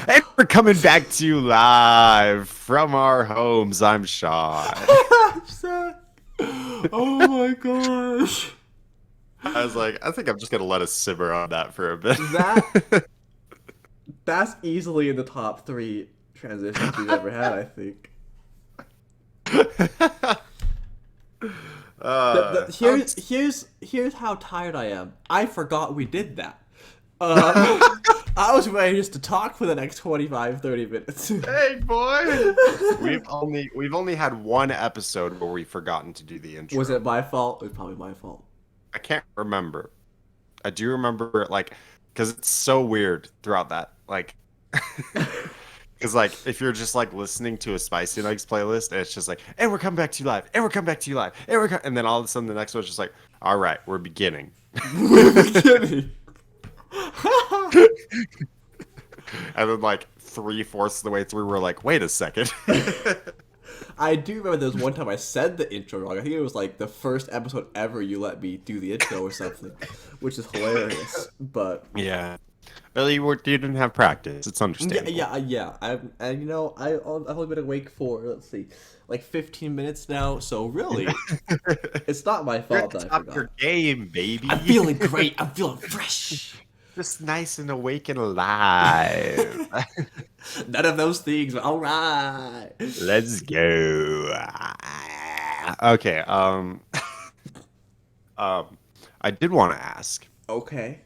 And we're coming back to you live from our homes. I'm Sean. Oh my gosh. I was like, I think I'm just gonna let us simmer on that for a bit. That that's easily in the top 3 transitions we've ever had, I think. uh, Here's how tired I am. I forgot we did that. I was ready just to talk for the next 25-30 minutes. hey boy, we've only had one episode where we've forgotten to do the intro. Was it my fault? It was probably my fault. I can't remember. I do remember because it's so weird throughout that because if you're just listening to a Spicy Nuggs playlist and it's just and we're coming back to you live, and we're coming back to you live, and then all of a sudden the next one's just all right, we're beginning. We're beginning. And then 3/4 of the way through we're wait a second. I do remember there was one time I said the intro wrong. I think it was the first episode ever you let me do the intro or something, which is hilarious. But yeah, well, you didn't have practice. It's understandable. yeah. I've only been awake for 15 minutes now. So really, it's not my fault that I forgot. Your game, baby. I'm feeling great. I'm feeling fresh. Just nice and awake and alive. None of those things. All right. Let's go. Okay. I did want to ask. Okay.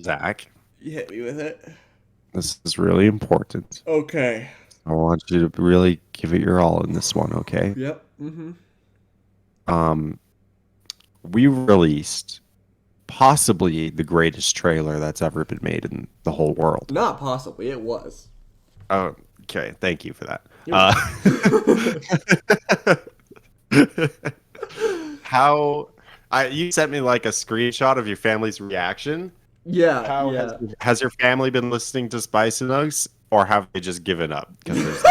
Zach. You hit me with it. This is really important. Okay. I want you to really give it your all in this one, okay? Yep. Mm-hmm. We released possibly the greatest trailer that's ever been made in the whole world. Not possibly. It was. Oh, okay. Thank you for that. You sent me a screenshot of your family's reaction. Yeah. Has your family been listening to Spicy Nuggs, or have they just given up? Because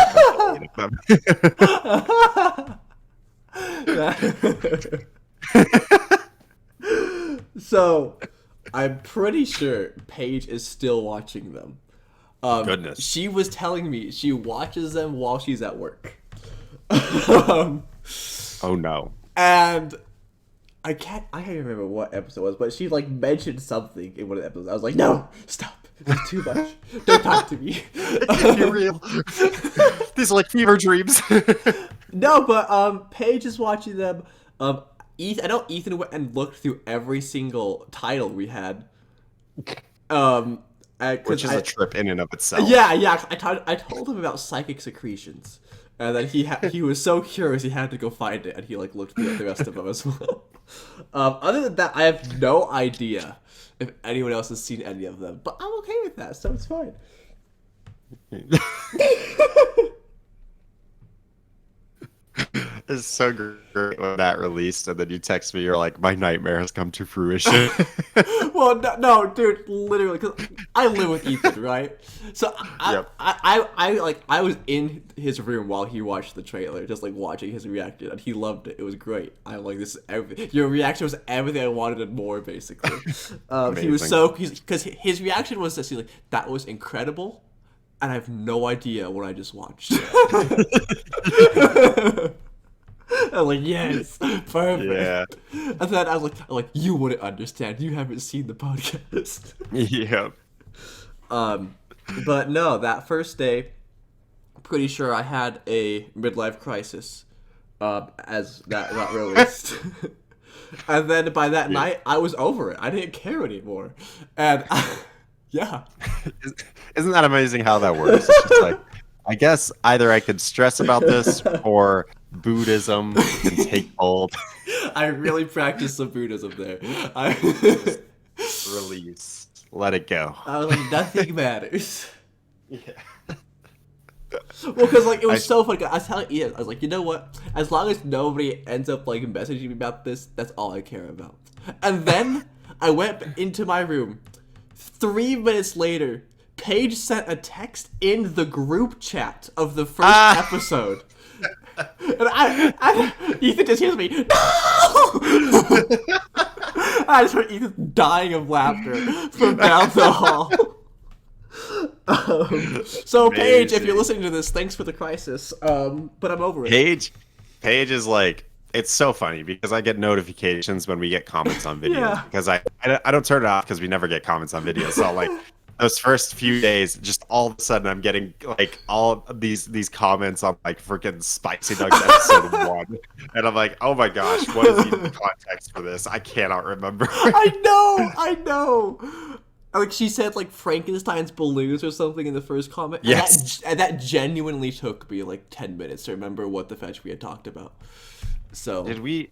So, I'm pretty sure Paige is still watching them. Goodness. She was telling me she watches them while she's at work. Oh no. And I can't remember what episode it was, but she mentioned something in one of the episodes. I was like, no, stop. It's too much. Don't talk to me. You're real. These are fever dreams. No, but Paige is watching them. I know Ethan went and looked through every single title we had. Which is a trip in and of itself. Yeah. I told him about psychic secretions, and then he was so curious he had to go find it, and he looked through the rest of them as well. Other than that, I have no idea if anyone else has seen any of them, but I'm okay with that, so it's fine. It's so great when that released, and then you text me, you're like, my nightmare has come to fruition. Well, no, dude, literally, because I live with Ethan, right? So I was in his room while he watched the trailer, just watching his reaction, and he loved it. It was great. I'm like, this is everything. Your reaction was everything I wanted and more, basically. He was because his reaction was just that was incredible, and I have no idea what I just watched. I'm like, yes, perfect. Yeah. And then I was like, you wouldn't understand. You haven't seen the podcast. Yep. But no, that first day, I'm pretty sure I had a midlife crisis, as that got released. And then by that night, I was over it. I didn't care anymore. And yeah. Isn't that amazing how that works? It's just I guess either I could stress about this or Buddhism can take hold. I really practiced some Buddhism there. Release. Let it go. I was like, nothing matters. Yeah. Well, because it was so funny. I was telling Ian, I was like, you know what? As long as nobody ends up messaging me about this, that's all I care about. And then I went into my room. 3 minutes later, Paige sent a text in the group chat of the first episode. And Ethan just hears me, no! I just heard Ethan dying of laughter from down the hall. So Paige, if you're Amazing. listening to this, thanks for the crisis. But I'm over it. Paige, Paige is like, it's so funny because I get notifications when we get comments on videos Yeah. because I don't turn it off because we never get comments on videos. So like those first few days, just all of a sudden I'm getting like all of these comments on like freaking Spicy Nuggets episode 1, and I'm like, oh my gosh, what is even the context for this? I cannot remember. I know. Like she said, like Frankenstein's balloons or something in the first comment, and Yes. that genuinely took me like 10 minutes to remember what the fetch we had talked about. So Did we?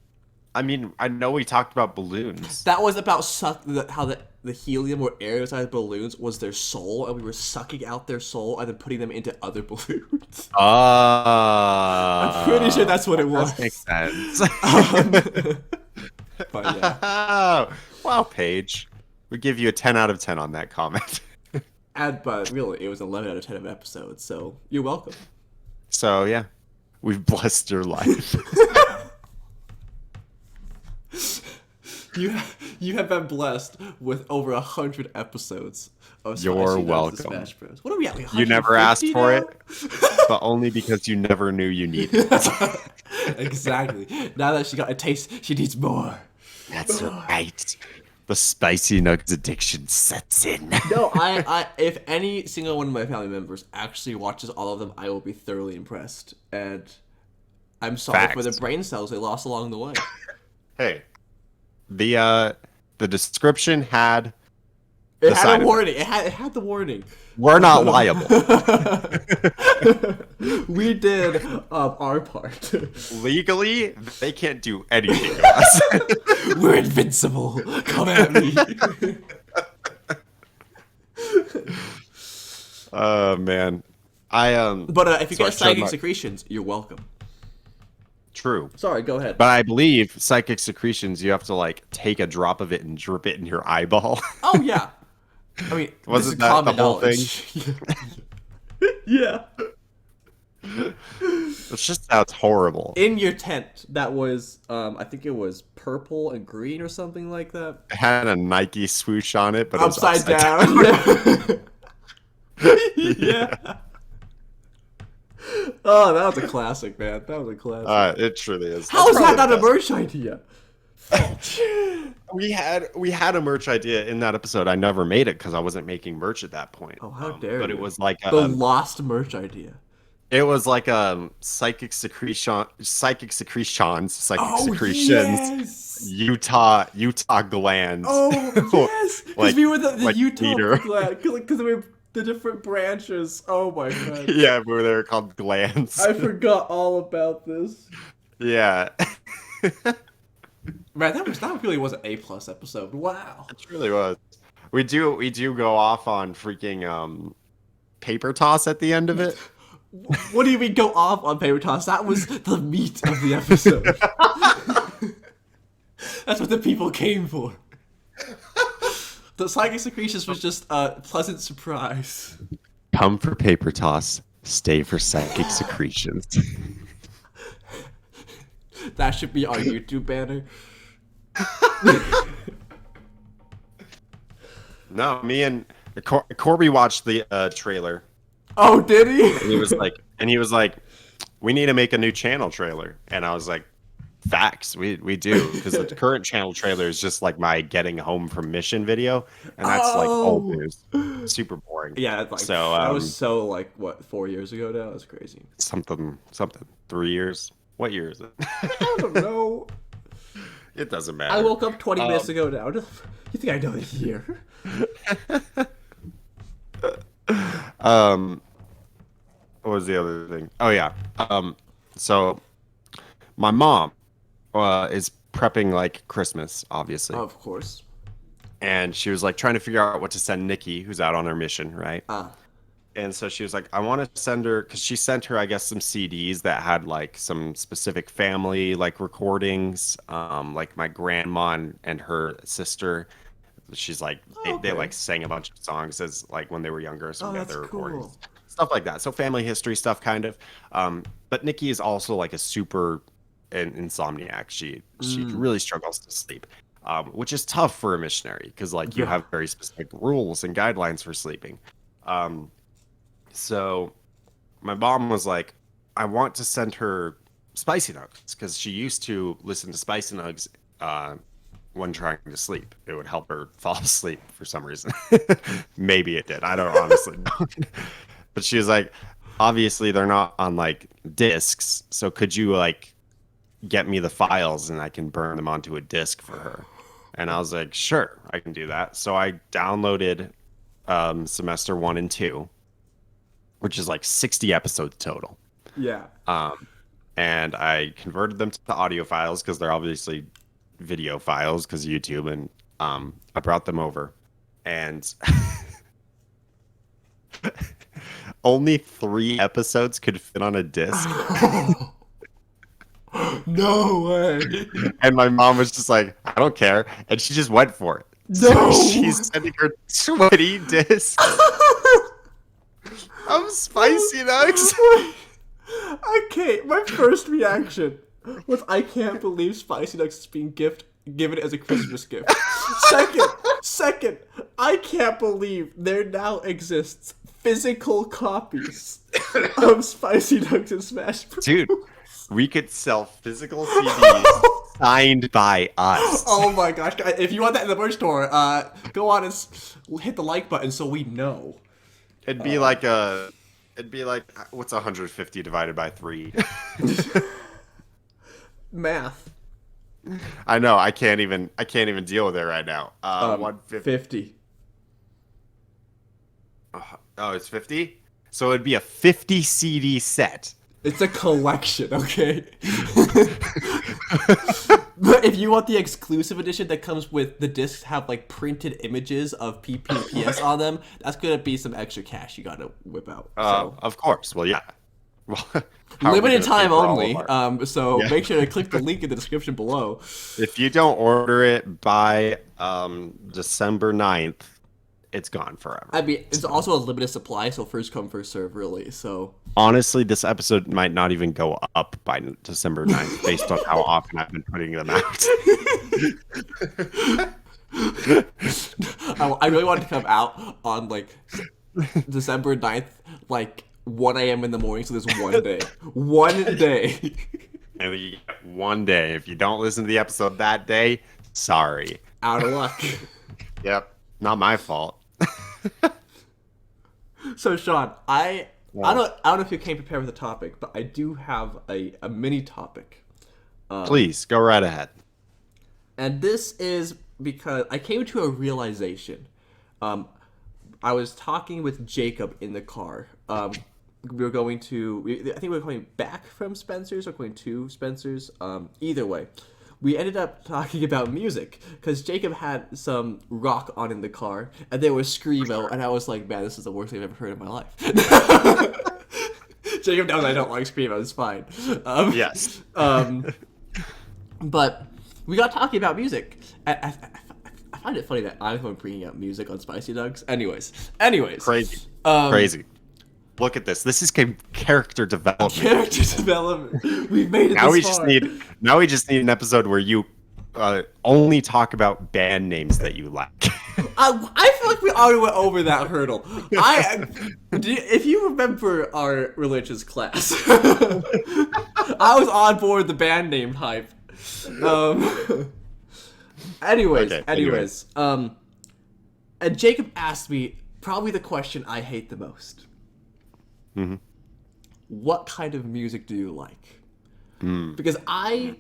I mean, I know we talked about balloons. that was about how the helium or air inside balloons was their soul, and we were sucking out their soul and then putting them into other balloons. I'm pretty sure that's what it That makes was. sense. But yeah. Wow, Paige. We give you a 10 out of 10 on that comment. But really, it was 11 out of 10 of episodes, so you're welcome. So, yeah, we've blessed your life. You you have been blessed with over 100 episodes of You're Spicy Nuggs welcome. Smash Bros. What are we at? Like You never asked 150 for now? it, but only because you never knew you needed it. Exactly. Now that she got a taste, she needs more. That's right. The Spicy Nuggets addiction sets in. No, if any single one of my family members actually watches all of them, I will be thoroughly impressed. And I'm sorry for the Facts. brain cells they lost along the way. Hey, the description had It the had side a of warning. It had the warning. we're not liable. We did our part. Legally, they can't do anything to us. We're invincible. Come at me. Oh man, But if you So I get showed psychic my- secretions, you're welcome. true. Sorry, go ahead. But I believe psychic secretions, you have to like take a drop of it and drip it in your eyeball. Oh yeah. I mean, this Wasn't is that common the whole knowledge. Yeah. It just sounds horrible. In your tent, that was I think it was purple and green or something like that. It had a Nike swoosh on it, but it was Upside down. down. Yeah. Oh, that was a classic, man. That was a classic. It truly is. How That's is that probably not the a best. merch idea? We had a merch idea in that episode. I never made it because I wasn't making merch at that point. Oh, how dare But you. it was like The lost merch idea. it was like psychic secretions, Yes. Utah glands. Oh yes, because Like- we were the like Utah Peter. because we were the different branches. Oh my god, Yeah, we were there called glands. I forgot all about this. Yeah, Man, that really was an A+ episode. Wow. it really was. We do go off on freaking paper toss at the end of it. What do you mean go off on paper toss? That was the meat of the episode. That's what the people came for. The psychic secretions was just a pleasant surprise. Come for paper toss, stay for psychic secretions. That should be our YouTube banner. No, me and Corby watched the trailer. Oh, did he? And he was like, we need to make a new channel trailer. And I was like, facts, we do, because the current channel trailer is just like my getting home from mission video, and that's like old news, super boring. Yeah, it's like, So, that was so like what 4 years ago now. That's crazy. something 3 years. What year is it? I don't know. It doesn't matter. I woke up 20 minutes ago now. You think I know the year? What was the other thing? Oh yeah. So my mom is prepping like Christmas, obviously, Of course. and she was like trying to figure out what to send Nikki, who's out on her mission, right? Ah. And so she was like, I want to send her, because she sent her, I guess, some CDs that had like some specific family like recordings, like my grandma and her sister. She's like, they Okay. like sang a bunch of songs as like when they were younger, so Oh, we got that's their recordings, cool. stuff like that. So family history stuff, kind of. But Nikki is also like a super insomniac. She really struggles to sleep, which is tough for a missionary because like you Yeah. have very specific rules and guidelines for sleeping. So my mom was like, I want to send her Spicy Nugs because she used to listen to Spicy Nugs when trying to sleep. It would help her fall asleep for some reason. Maybe it did. I don't honestly know. But she was like, obviously they're not on like discs, so could you like get me the files and I can burn them onto a disc for her? And I was like, sure, I can do that. So I downloaded semester 1 and 2, which is like 60 episodes total. Yeah. And I converted them to the audio files because they're obviously video files because YouTube, and I brought them over, and only 3 episodes could fit on a disc. No way. And my mom was just like, I don't care, and she just went for it. No. So she's sending her 20 discs of Spicy Nugs. Okay, my first reaction was I can't believe Spicy Nugs is being given as a Christmas gift. Second, I can't believe there now exists physical copies of Spicy Nugs and Smash Bros. Dude, we could sell physical CDs signed by us. Oh my gosh! If you want that in the merch store, go on and hit the like button so we know. It'd be like what's 150 divided by 3? Math. I know. I can't even deal with it right now. 150. 50. Oh, it's 50. So it'd be a 50 CD set. It's a collection, okay? But if you want the exclusive edition that comes with the discs have like printed images of PP and PS on them, that's gonna be some extra cash you gotta whip out. So. Of course. Well, yeah. Well, how are we Limited gonna time pay for all only. of our- So Yeah. make sure to click the link in the description below. If you don't order it by December 9th, it's gone forever. I mean, it's also a limited supply, so first come, first serve, really. So Honestly, this episode might not even go up by December 9th based on how often I've been putting them out. I really want to come out on like December 9th, like 1 a.m. in the morning. So there's one day. One day. And you get one day. If you don't listen to the episode that day, sorry. Out of luck. Yep. Not my fault. So Sean, I don't know if you came prepared with a topic, but I do have a mini topic. Please, go right ahead. And this is because I came to a realization. I was talking with Jacob in the car. We were going to, I think we were going back from Spencer's or going to Spencer's. Either way, we ended up talking about music because Jacob had some rock on in the car and there was screamo, and I was like, man, this is the worst thing I've ever heard in my life. Jacob knows I don't like screamo. It's fine. Yes. But we got talking about music. I find it funny that I'm the one bringing out music on Spicy Nugs. Anyways. Crazy. Crazy. Look at this. This is character development. Character development. We've made it Now this we far. we just need an episode where you only talk about band names that you like. I feel like we already went over that hurdle. If you remember our religious class, I was on board the band name hype. Anyways, and Jacob asked me probably the question I hate the most. Mm-hmm. What kind of music do you like? Because I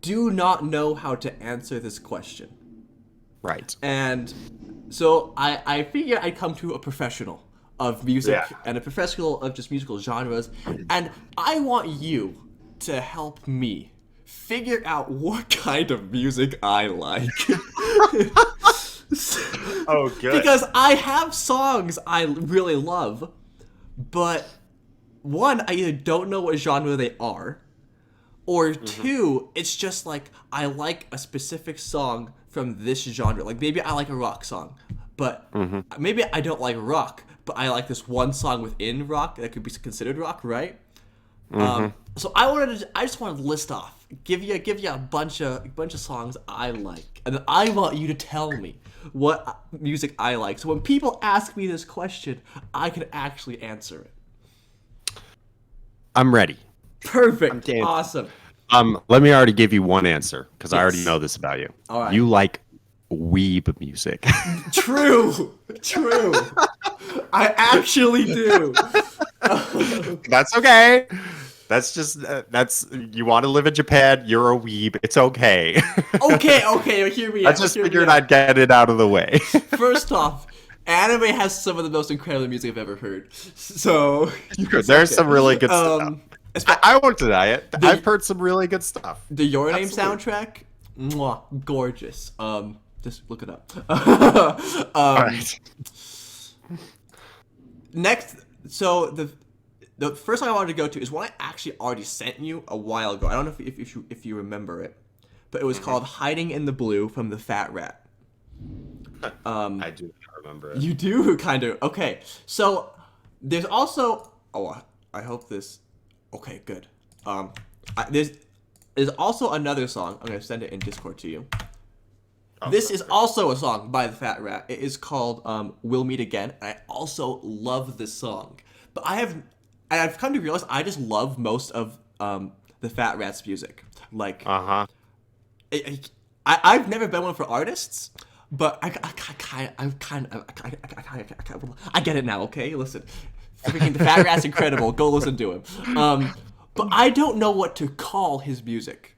do not know how to answer this question. Right. And so I figured I'd come to a professional of music and a professional of just musical genres, and I want you to help me figure out what kind of music I like. Oh, good. Because I have songs I really love, but one, I either don't know what genre they are, or two, it's just like I like a specific song from this genre. Like maybe I like a rock song, but maybe I don't like rock, but I like this one song within rock that could be considered rock, right? So I just wanted to list off, give you a bunch of songs I like, and then I want you to tell me what music I like. So when people ask me this question, I can actually answer it. I'm ready. Perfect. dancing. Awesome. Let me already give you one answer because I already Yes. know this about you. All right. You like weeb music. True. True. I actually do. That's okay. That's just that's you want to live in Japan. You're a weeb. It's okay. Okay, hear me I out. just hear me figured out. I'd get it out of the way. First off, anime has some of the most incredible music I've ever heard. So There's some really good stuff. I won't deny it. I've heard some really good stuff. The Your Name Absolutely. soundtrack, mwah, gorgeous. Just look it up. All right. Next, so the first song I wanted to go to is one I actually already sent you a while ago. I don't know if you remember it, but it was called "Hiding in the Blue" from the Fat Rat. I do not remember it. You do kind of. Okay, so there's also. Oh, I hope this. Okay, good. There's also another song. I'm gonna send it in Discord to you. Oh, This is also a song by the Fat Rat. It is called "We'll Meet Again." I also love this song, but I've come to realize I just love most of the Fat Rat's music. Like, Uh-huh. I've never been one for artists, but I get it now. Okay, listen, freaking the Fat Rat's incredible. Go listen to him. But I don't know what to call his music.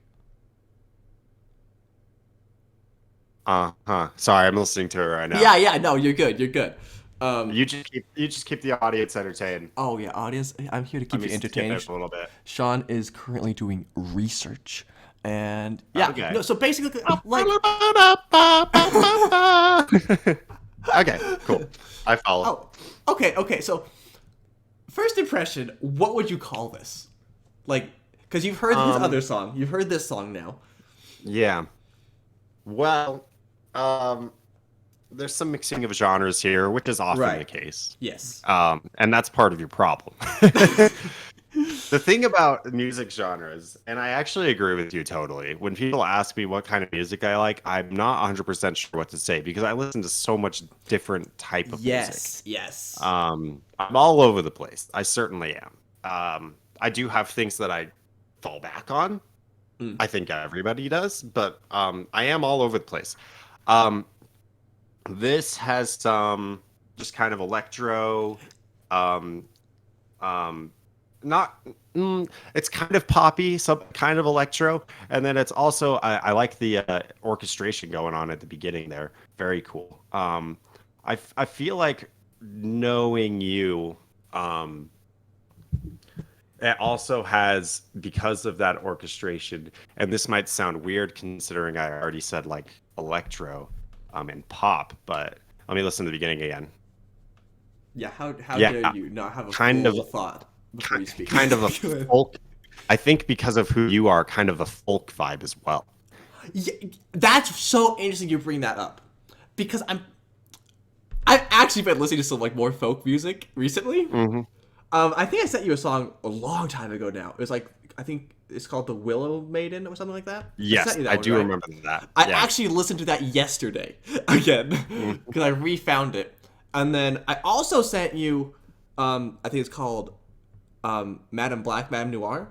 Uh-huh. Sorry, I'm listening to it right now. Yeah, no, you're good. You're good. You just keep the audience entertained. Oh yeah, audience, I'm here to keep Let me you skip entertained. it a little bit. Sean is currently doing research, and yeah, Okay. no. So basically, like, Okay, cool. I follow. oh, okay. So, first impression, what would you call this? Like, because you've heard his other song, you've heard this song now. Yeah. Well, there's some mixing of genres here, which is often Right. the case. Yes. And that's part of your problem. The thing about music genres, and I actually agree with you totally. When people ask me what kind of music I like, I'm not 100% sure what to say because I listen to so much different type of music. Yes. I'm all over the place. I certainly am. I do have things that I fall back on. I think everybody does, but I am all over the place. This has some just kind of electro, not it's kind of poppy, some kind of electro, and then it's also I like the orchestration going on at the beginning there. Very cool. I feel like knowing you, it also has, because of that orchestration, and this might sound weird considering I already said like electro and pop, but let me listen to the beginning again. Yeah. How Yeah, dare you not have a kind full of- thought before you speak? Kind of a folk. I think because of who you are, kind of a folk vibe as well. Yeah, that's so interesting you bring that up, because I've actually been listening to some like more folk music recently. Mm-hmm. I think I sent you a song a long time ago now. It was like, I think it's called The Willow Maiden or something like that. Yes, sent you that I one, do right? remember that. I Yeah. actually listened to that yesterday again because I refound it, and then I also sent you. I think it's called Madame Black, Madame Noir. a long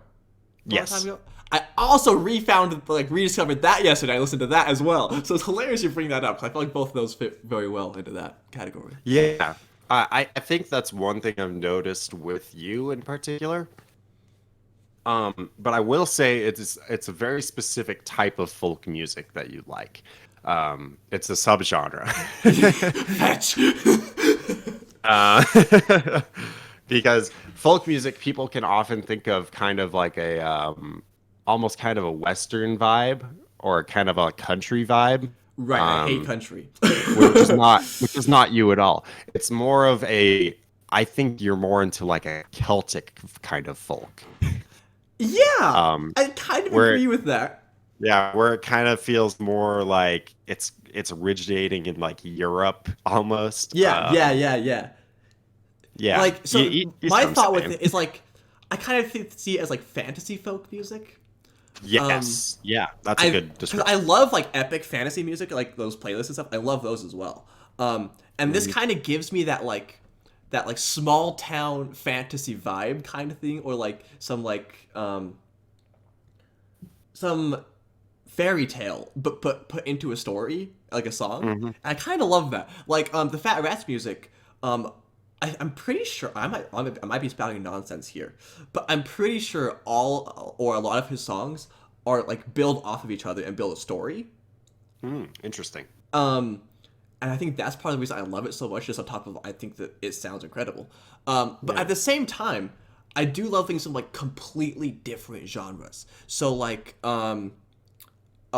Yes. time ago. I also rediscovered that yesterday. I listened to that as well. So it's hilarious you bring that up. 'Cause I feel like both of those fit very well into that category. Yeah. I think that's one thing I've noticed with you in particular. But I will say it's a very specific type of folk music that you like. It's a subgenre. Fetch. Because folk music, people can often think of kind of like a almost kind of a Western vibe or kind of a country vibe. Right, I hate country. Which is not you at all. It's more of a, I think you're more into like a Celtic kind of folk. Yeah, Um, I kind of where- agree with that. Yeah, where it kind of feels more like it's originating in like Europe almost. Yeah. Yeah. Like, so You see my what I'm thought with saying. it is like, I kind of see it as like fantasy folk music. Yes. Yeah, that's a good Because I description. love like epic fantasy music, like those playlists and stuff. I love those as well. And this Mhm. kind of gives me that like small town fantasy vibe kind of thing, or like some fairy tale, but put into a story, like a song. Mhm. And I kind of love that. Like the Fat Rats music. I'm pretty sure I might be spouting nonsense here, but I'm pretty sure all or a lot of his songs are like build off of each other and build a story. Interesting. Um, and I think that's part of the reason I love it so much. Just on top of I think that it sounds incredible. But Yeah. at the same time, I do love things from like completely different genres. So like oh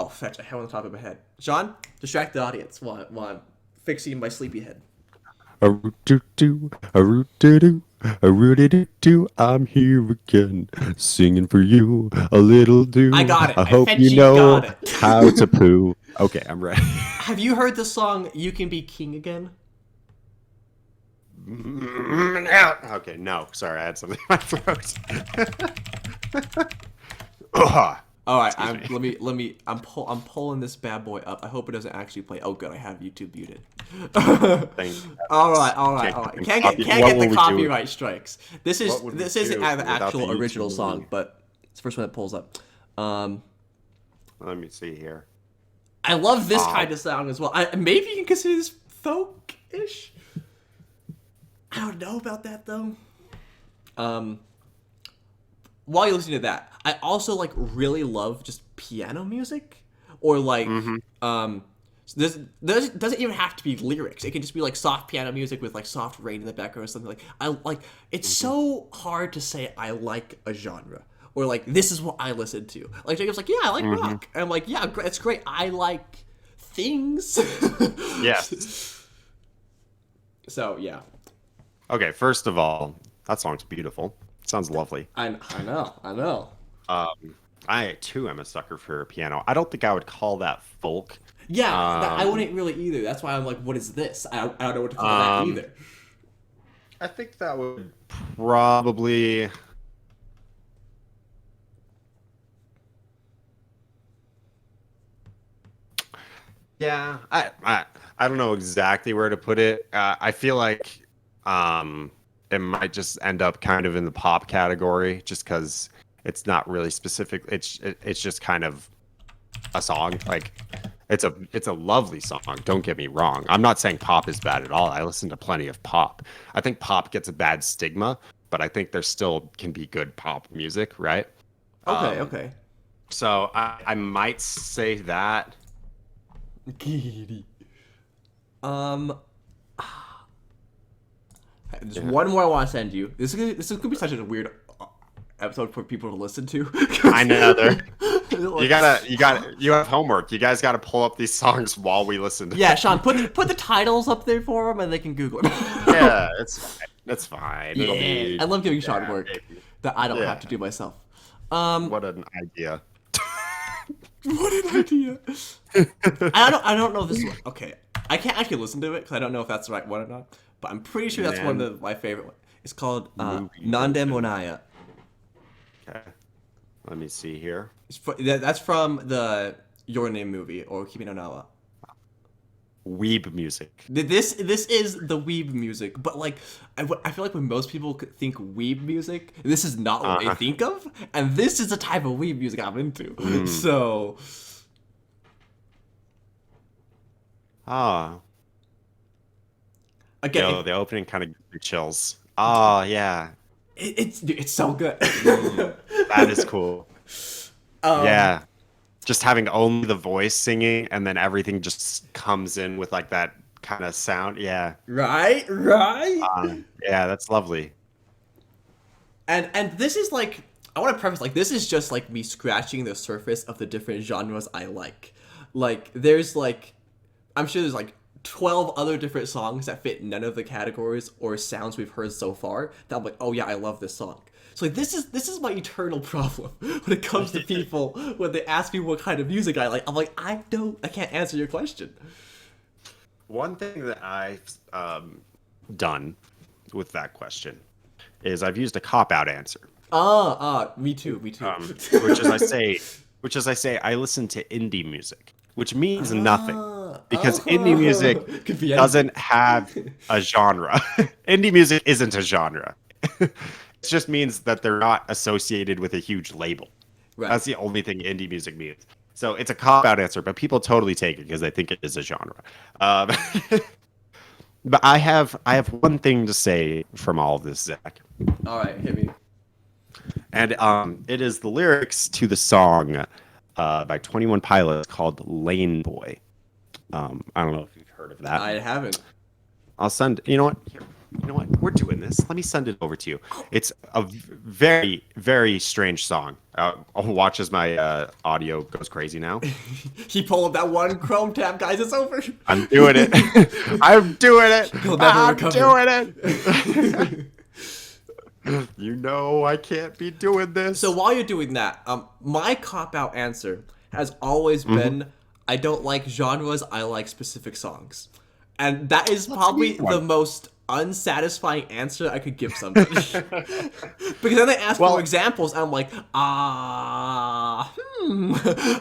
fetch, I have one on the top of my head. Sean, distract the audience while I'm fixing my sleepy head. A root doo doo, a root doo doo, a root doo doo. I'm here again, singing for you a little I do. got it. I I hope you fetchy know got it. how to poo. Okay, I'm ready. Have you heard the song "You Can Be King Again"? Okay, no, sorry, I had something in my throat. Ugh. All right, Excuse me. I'm pulling this bad boy up. I hope it doesn't actually play. Oh, good, I have YouTube muted. Thank all heavens. right, all right, Can't all right. get Can't copy- get can't what get will the we do? copyright strikes. What would we This isn't do an without the actual YouTube original song, movie? but it's the first one that pulls up. Um, Let me see here. I love this Ah. kind of sound as well. Maybe you can consider this folk-ish. I don't know about that though. Um, while you're listening to that, I also like really love just piano music, or like this doesn't even have to be lyrics. It can just be like soft piano music with like soft rain in the background or something. Like I like it's so hard to say I like a genre, or like this is what I listen to. Like Jacob's like, yeah, I like rock, and I'm like, yeah, it's great. I like things. Yes. So yeah, Okay, first of all, that song's beautiful. Sounds lovely. I know. I too am a sucker for piano. I don't think I would call that folk. Yeah, I Um, wouldn't really either. That's why I'm like, what is this? I don't know what to call that um, either. I think that would probably. Yeah, I don't know exactly where to put it. I feel like it might just end up kind of in the pop category, just because it's not really specific. It's just kind of a song. Like it's a lovely song. Don't get me wrong. I'm not saying pop is bad at all. I listen to plenty of pop. I think pop gets a bad stigma, but I think there still can be good pop music, right? Okay, Um, okay. so I might say that. Giddy. Um, there's Yeah. one more I want to send you. This is gonna be such a weird episode for people to listen to. I know there. You have homework. You guys gotta pull up these songs while we listen to Yeah, them. Sean, put the titles up there for them, and they can Google it. Yeah, it's fine. It'll be I love giving Sean yeah, work maybe. that I don't Yeah. have to do myself. What an idea. What an idea! I don't know if this one. Okay, I can't actually listen to it because I don't know if that's the right one or not. But I'm pretty sure that's one of my favorite ones. It's called Movie Nande version. Monaya. Okay. Let me see here. That's from the Your Name movie or Kimi no Nawa. Weeb music. This is the weeb music, but like I feel like when most people think weeb music, this is not what they think of, and this is the type of weeb music I'm into. So Ah, again, yo, the opening kind of gives me chills. Oh yeah, it's so good. that is cool. Um, Yeah, just having only the voice singing and then everything just comes in with like that kind of sound. Yeah, right. yeah, that's lovely. And this is like I want to preface like this is just like me scratching the surface of the different genres I like. Like there's like I'm sure there's like 12 other different songs that fit none of the categories or sounds we've heard so far that I'm like, "Oh yeah, I love this song." So like this is my eternal problem when it comes to people when they ask me what kind of music I like. I'm like, I can't answer your question. One thing that I've done with that question is I've used a cop out answer, Me too. which is I say which is I say I listen to indie music, which means nothing because indie music Oh, could be anything. doesn't have a genre. Indie music isn't a genre. It just means that they're not associated with a huge label. Right. That's the only thing indie music means. So it's a cop out answer, but people totally take it because they think it is a genre. Um, but I have one thing to say from all of this, Zach, All right, hit me. and it is the lyrics to the song by 21 Pilots called "Lane Boy." I don't know if you've heard of that. I haven't. I'll send. You know what? Here, you know what? We're doing this. Let me send it over to you. It's a very, very strange song. I'll watch as my audio goes crazy now. He pulled up that one Chrome tab, guys. It's over. I'm doing it. I'm doing it. He'll never I'm recover. doing it. You know I can't be doing this. So while you're doing that, my cop out answer has always been I don't like genres. I like specific songs, and that is probably good one. the most unsatisfying answer I could give somebody. Because then they ask Well- for examples, and I'm like, like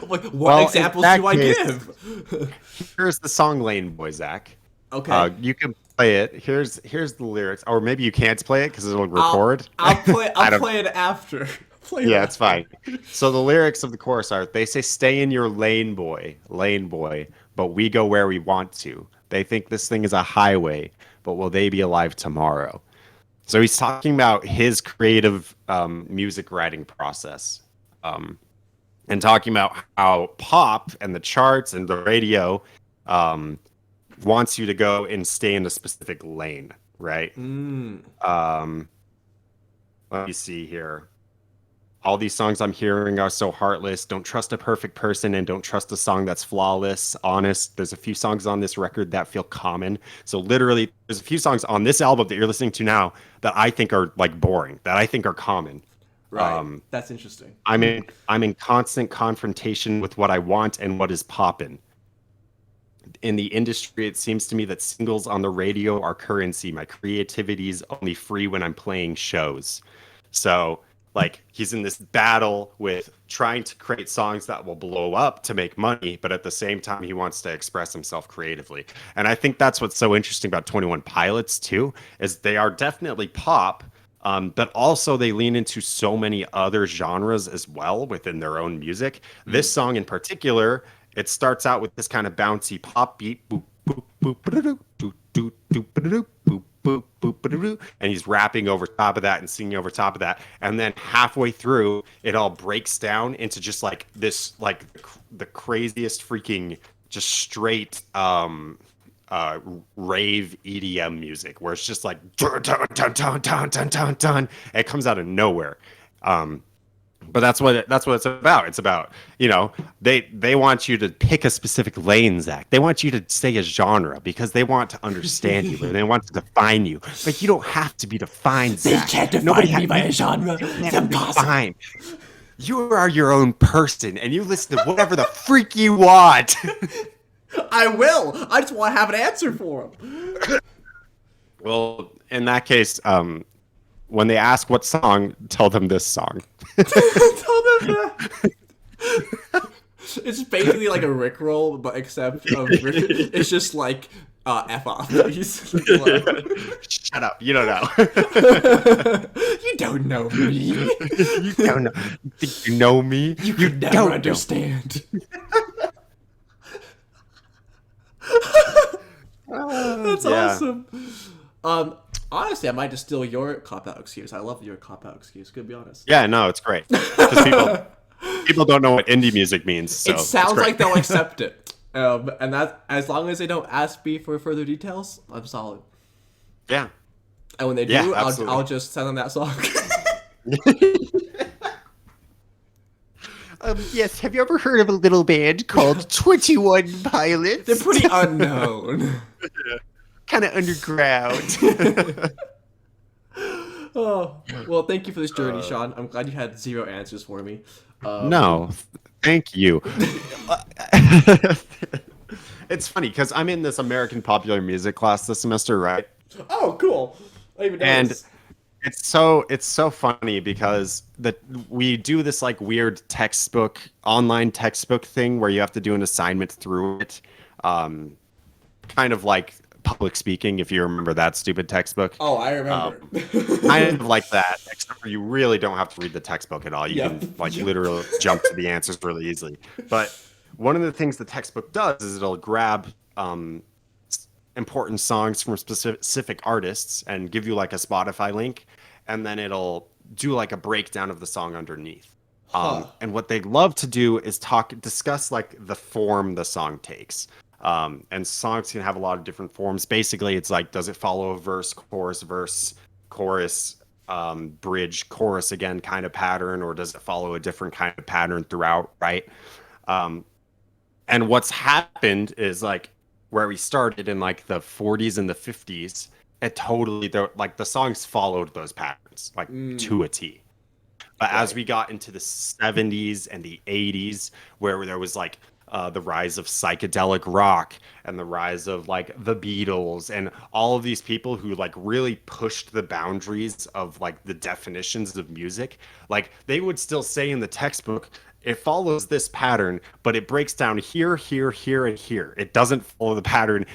what Well, in examples that do I case- give? Here's the song "Lane Boy," Zach. Okay. You can play it. Here's the lyrics, or maybe you can't play it because it'll record. I'll play. I I'll don't- play it after. Play it Yeah, it's after. fine. So the lyrics of the chorus are: they say, "Stay in your lane, boy, but we go where we want to. They think this thing is a highway, but will they be alive tomorrow?" So he's talking about his creative music writing process, and talking about how pop and the charts and the radio wants you to go and stay in a specific lane, right? Let me see here. All these songs I'm hearing are so heartless. Don't trust a perfect person and don't trust a song that's flawless. Honest, there's a few songs on this record that feel common. So literally, there's a few songs on this album that you're listening to now that I think are like boring, that I think are common. Right. That's interesting. I'm in constant confrontation with what I want and what is poppin'. In the industry, it seems to me that singles on the radio are currency. My creativity is only free when I'm playing shows. So, like, he's in this battle with trying to create songs that will blow up to make money, but at the same time, he wants to express himself creatively. And I think that's what's so interesting about 21 Pilots, too, is they are definitely pop, but also they lean into so many other genres as well within their own music. This song in particular, it starts out with this kind of bouncy pop beat, boop, boop, boop, ba-da-doo, doo, doo, doo, ba-da-doo, boop, boop, boop, ba-da-doo, and he's rapping over top of that and singing over top of that. And then halfway through, it all breaks down into just like this, like the craziest freaking, just straight rave EDM music, where it's just like dun dun dun dun dun dun dun dun. And it comes out of nowhere. But that's what it's about. It's about, they want you to pick a specific lane, Zach. They want you to say a genre because they want to understand you and they want to define you. But you don't have to be defined, Zach. They can't define me by a genre. It's impossible. Fine. You are your own person and you listen to whatever the freak you want. I will. I just want to have an answer for him. Well, in that case, when they ask what song, tell them this song. Tell them that. It's basically like a Rickroll, but except it's just like F off, please. Shut up. You don't know. You don't know me. You don't know. You think you know me? You could never don't know. understand. That's Yeah. awesome. Honestly, I might just steal your cop-out excuse. I love your cop-out excuse, to be honest. Yeah, no, it's great. Because people don't know what indie music means. So It sounds it's great. like they'll accept it. And that, as long as they don't ask me for further details, I'm solid. Yeah. And when they do, Yeah, I'll just send them that song. Yes, have you ever heard of a little band called 21 Pilots? They're pretty unknown. Kind of underground. Oh, well, thank you for this journey, Sean. I'm glad you had 0 answers for me. No, thank you. It's funny because I'm in this American popular music class this semester, right? Oh, cool. I even And noticed. it's so funny because we do this like weird textbook online textbook thing where you have to do an assignment through it, um, kind of like public speaking if you remember that stupid textbook. Oh, I Um, remember. Kind of like that, except for you really don't have to read the textbook at all. You Yep. can like Yep. literally jump to the answers really easily. But one of the things the textbook does is it'll grab important songs from specific artists and give you like a Spotify link, and then it'll do like a breakdown of the song underneath. Huh. And what they love to do is discuss like the form the song takes. And songs can have a lot of different forms. Basically, it's like, does it follow a verse, chorus, bridge, chorus again kind of pattern, or does it follow a different kind of pattern throughout, right? Um, and what's happened is like where we started in like the 40s and the 50s, it totally like the songs followed those patterns like to a T. But as Right. we got into the 70s and the 80s, where there was like the rise of psychedelic rock and the rise of like the Beatles and all of these people who like really pushed the boundaries of like the definitions of music, like they would still say in the textbook, it follows this pattern, but it breaks down here, here, here, and here. It doesn't follow the pattern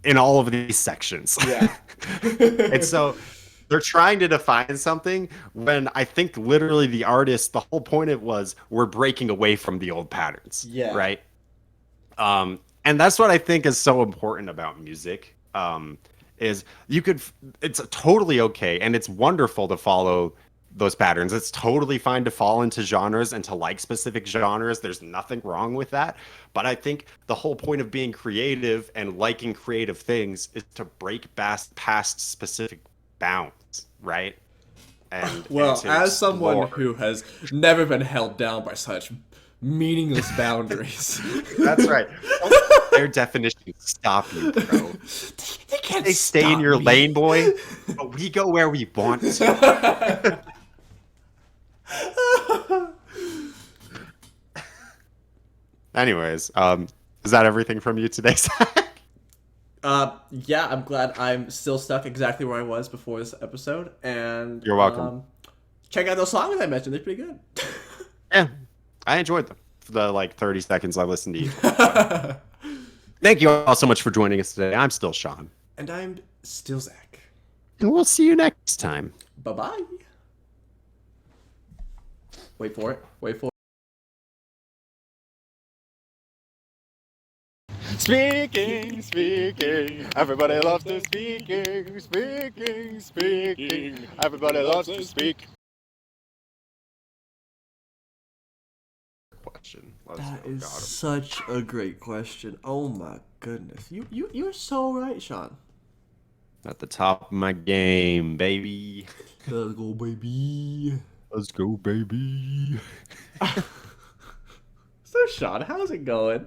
in all of these sections. Yeah. And so they're trying to define something when I think literally the artist, the whole point of it was we're breaking away from the old patterns. Yeah. Right. And that's what I think is so important about music. Is it's totally okay and it's wonderful to follow those patterns. It's totally fine to fall into genres and to like specific genres. There's nothing wrong with that. But I think the whole point of being creative and liking creative things is to break past specific bounds, right? And Well, to as someone explore. who has never been held down by such meaningless boundaries, That's right. Don't let their definitions stop you, bro. they can't They stay in stop your me. lane, boy, but we go where we want to. Anyways, is that everything from you today, Zach? Yeah, I'm glad I'm still stuck exactly where I was before this episode, and You're welcome. check out those songs I mentioned; they're pretty good. Yeah, I enjoyed them for the like 30 seconds I listened to each one. Thank you all so much for joining us today. I'm still Sean. And I'm still Zach. And we'll see you next time. Bye bye. Wait for it. Wait for it. Speaking. Everybody loves to speaking. Everybody loves to speak. Question. That is such a great question. Oh my goodness. You're so right, Sean. At the top of my game, baby. Let's go, baby. Let's go, baby. So, Sean, how's it going?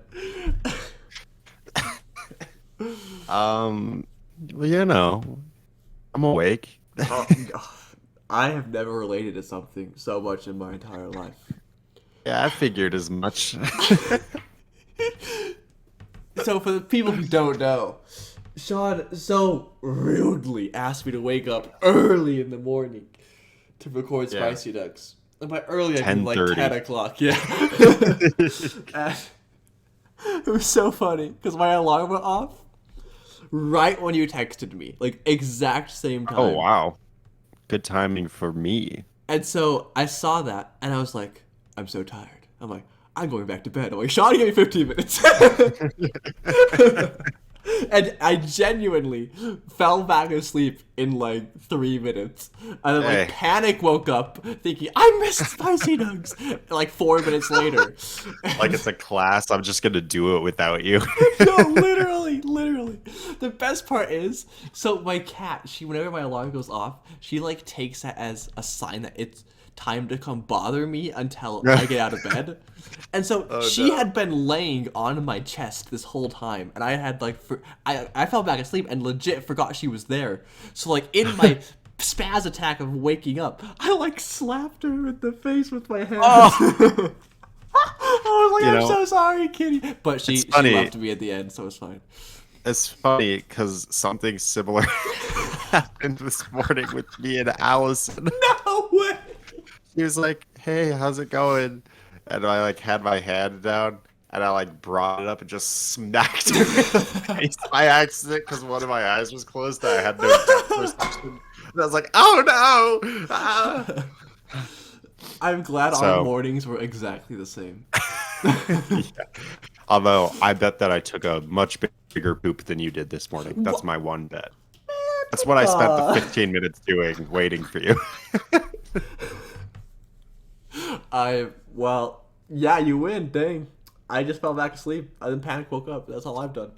Well, you know, I'm awake. I have never related to something so much in my entire life. Yeah, I figured as much. So, for the people who don't know, Sean so rudely asked me to wake up early in the morning to record Yeah. Spicy Nuggs. And by early, I mean like 10:30. 10 o'clock, yeah. And it was so funny, because my alarm went off right when you texted me. Like, exact same time. Oh, wow. Good timing for me. And so I saw that, and I was like, I'm so tired. I'm like, I'm going back to bed. I'm like, Sean, give me 15 minutes. And I genuinely fell back asleep in like 3 minutes. And then like Hey. panic woke up thinking, I missed Spicy Nugs. Like 4 minutes later. Like it's a class. I'm just going to do it without you. No, literally. The best part is, so my cat, whenever my alarm goes off, she like takes that as a sign that it's time to come bother me until I get out of bed. And so she had been laying on my chest this whole time, and I had like I fell back asleep and legit forgot she was there. So like in my spaz attack of waking up, I like slapped her in the face with my hand. I was like, I'm so sorry, kitty. But she funny. left me at the end, so it's fine. It's funny because something similar happened this morning with me and Allison. No way. He was like, "Hey, how's it going?" And I like had my hand down and I like brought it up and just smacked him in the face by accident because one of my eyes was closed. I had no depth perception. And I was like, "Oh no!" Ah. I'm glad our So mornings were exactly the same. yeah. Although I bet that I took a much bigger poop than you did this morning. That's my one bet. That's what I spent the 15 minutes doing, waiting for you. Well, yeah, you win. Dang. I just fell back asleep. I didn't panic, woke up. That's all I've done.